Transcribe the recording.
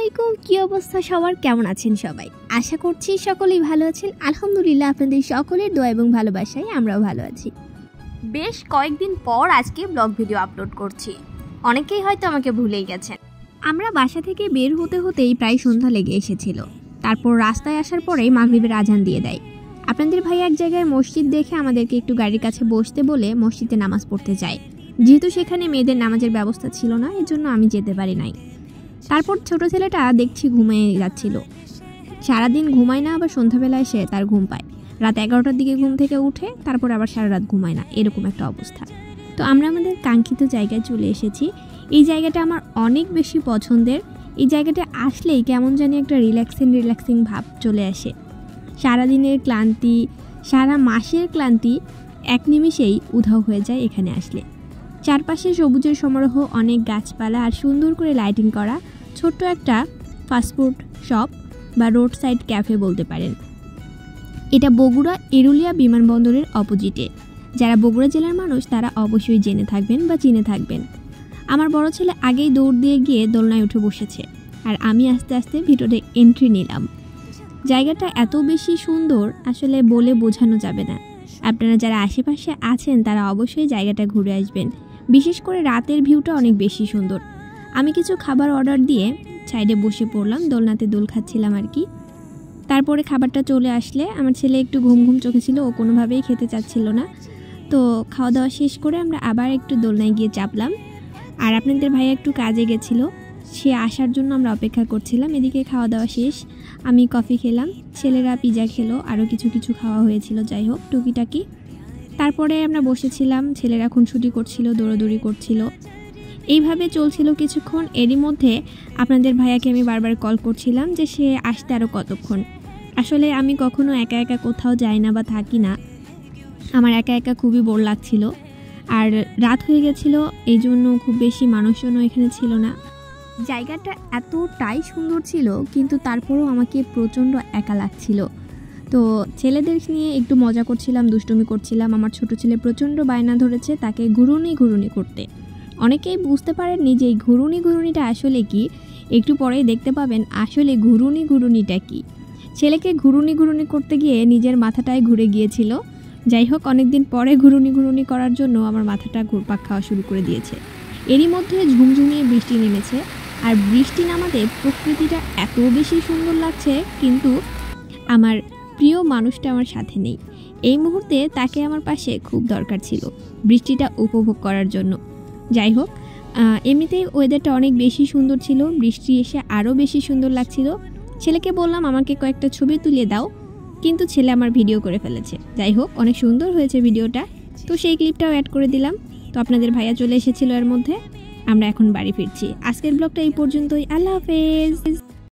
আলাইকুম, কি অবস্থা সবার, কেমন আছেন সবাই? আশা করছি সকলেই ভালো আছেন। আলহামদুলিল্লাহ, আপনাদের সকলের দোয়া এবং ভালোবাসায় আমরাও ভালো আছি। বেশ কয়েকদিন পর আজকে ব্লগ ভিডিও আপলোড করছি। অনেকেই হয়তো আমাকে ভুলেই গেছেন। আমরা বাসা থেকে বের হতে হতেই প্রায় সন্ধ্যা লেগে এসেছিল। তারপর রাস্তায় আসার পরেই মাগরিবের আজান দিয়ে দেয়। আপনাদের ভাই এক জায়গায় মসজিদ দেখে আমাদেরকে একটু গাড়ির কাছে বসতে বলে মসজিদে নামাজ পড়তে যায়। যেহেতু সেখানে মেয়েদের নামাজের ব্যবস্থা ছিল না, এজন্য আমি যেতে পারি নাই। তারপর ছোট ছেলেটা দেখছি ঘুমিয়ে যাচ্ছিল। সারাদিন ঘুমায় না, আবার সন্ধ্যাবেলা এসে তার ঘুম পায়। রাত 11টার দিকে ঘুম থেকে উঠে, তারপর আবার সারা রাত ঘুমায় না, এরকম একটা অবস্থা। তো আমরা আমাদের কাঙ্ক্ষিত জায়গায় চলে এসেছি। এই জায়গাটা আমার অনেক বেশি পছন্দের। এই জায়গাটা আসলেই কেমন জানি একটা রিল্যাক্সিং ভাব চলে আসে। সারাদিনের ক্লান্তি, সারা মাসের ক্লান্তি এক নিমিষেই উধাও হয়ে যায় এখানে আসলে। চারপাশে সবুজের সমারোহ, অনেক গাছপালা আর সুন্দর করে লাইটিং করা ছোট্ট একটা ফাস্টফুড শপ বা রোড সাইড ক্যাফে বলতে পারেন। এটা বগুড়া এরুলিয়া বিমানবন্দরের অপোজিটে। যারা বগুড়া জেলার মানুষ তারা অবশ্যই জেনে থাকবেন বা চিনে থাকবেন। আমার বড় ছেলে আগেই দৌড় দিয়ে গিয়ে দোলনায় উঠে বসেছে, আর আমি আস্তে আস্তে ভিতরে এন্ট্রি নিলাম। জায়গাটা এত বেশি সুন্দর, আসলে বলে বোঝানো যাবে না। আপনারা যারা আশেপাশে আছেন তারা অবশ্যই জায়গাটা ঘুরে আসবেন। বিশেষ করে রাতের ভিউটা অনেক বেশি সুন্দর। আমি কিছু খাবার অর্ডার দিয়ে সাইডে বসে পড়লাম, দোলনাতে দোল খাচ্ছিলাম আর কি। তারপরে খাবারটা চলে আসলে আমার ছেলে একটু ঘুম চোখে ছিল, ও কোনোভাবেই খেতে চাচ্ছিল না। তো খাওয়া দাওয়া শেষ করে আমরা আবার একটু দোলনায় গিয়ে চাপলাম। আর আপনাদের ভাইয়া একটু কাজে গেছিলো, সে আসার জন্য আমরা অপেক্ষা করছিলাম। এদিকে খাওয়া দাওয়া শেষ, আমি কফি খেলাম, ছেলেরা পিজা খেলো, আরও কিছু খাওয়া হয়েছিল, যাই হোক টুকিটাকি। তারপরে আমরা বসেছিলাম, ছেলেরা খুনসুটি করছিল, দৌড়াদৌড়ি করছিল, এইভাবে চলছিল কিছুক্ষণ। এরই মধ্যে আপনাদের ভাইয়াকে আমি বারবার কল করছিলাম যে সে আসতে আরও কতক্ষণ। আসলে আমি কখনো একা একা কোথাও যাই না বা থাকি না, আমার একা একা খুবই বোর লাগছিল। আর রাত হয়ে গেছিলো, এই জন্য খুব বেশি মানুষজনও এখানে ছিল না। জায়গাটা এতটাই সুন্দর ছিল, কিন্তু তারপরেও আমাকে প্রচণ্ড একা লাগছিল। তো ছেলেদের নিয়ে একটু মজা করছিলাম, দুষ্টুমি করছিলাম। আমার ছোট ছেলে প্রচণ্ড বায়না ধরেছে তাকে ঘুরুনি করতে। অনেকেই বুঝতে পারেননি যে এই ঘুরুনিটা আসলে কি। একটু পরেই দেখতে পাবেন আসলে ঘুরুনিটা কি। ছেলেকে ঘুরুনি করতে গিয়ে নিজের মাথাটাই ঘুরে গিয়েছিল। যাই হোক, অনেকদিন পরে ঘুরুনি করার জন্য আমার মাথাটা ঘুরপাক খাওয়া শুরু করে দিয়েছে। এরই মধ্যে ঝুমঝুমিয়ে বৃষ্টি নেমেছে, আর বৃষ্টি নামাতে প্রকৃতিটা এত বেশি সুন্দর লাগছে, কিন্তু আমার প্রিয় মানুষটা আমার সাথে নেই। এই মুহূর্তে তাকে আমার পাশে খুব দরকার ছিল বৃষ্টিটা উপভোগ করার জন্য। যাই হোক, এমনিতেই ওয়েদারটা অনেক বেশি সুন্দর ছিল, বৃষ্টি এসে আরও বেশি সুন্দর লাগছিল। ছেলেকে বললাম আমাকে কয়েকটা ছবি তুলে দাও, কিন্তু ছেলে আমার ভিডিও করে ফেলেছে। যাই হোক, অনেক সুন্দর হয়েছে ভিডিওটা, তো সেই ক্লিপটাও অ্যাড করে দিলাম। তো আপনাদের ভাইয়া চলে এসেছিল এর মধ্যে। আমরা এখন বাড়ি ফিরছি। আজকের ব্লগটা এই পর্যন্তই। আল্লাহ হাফেজ।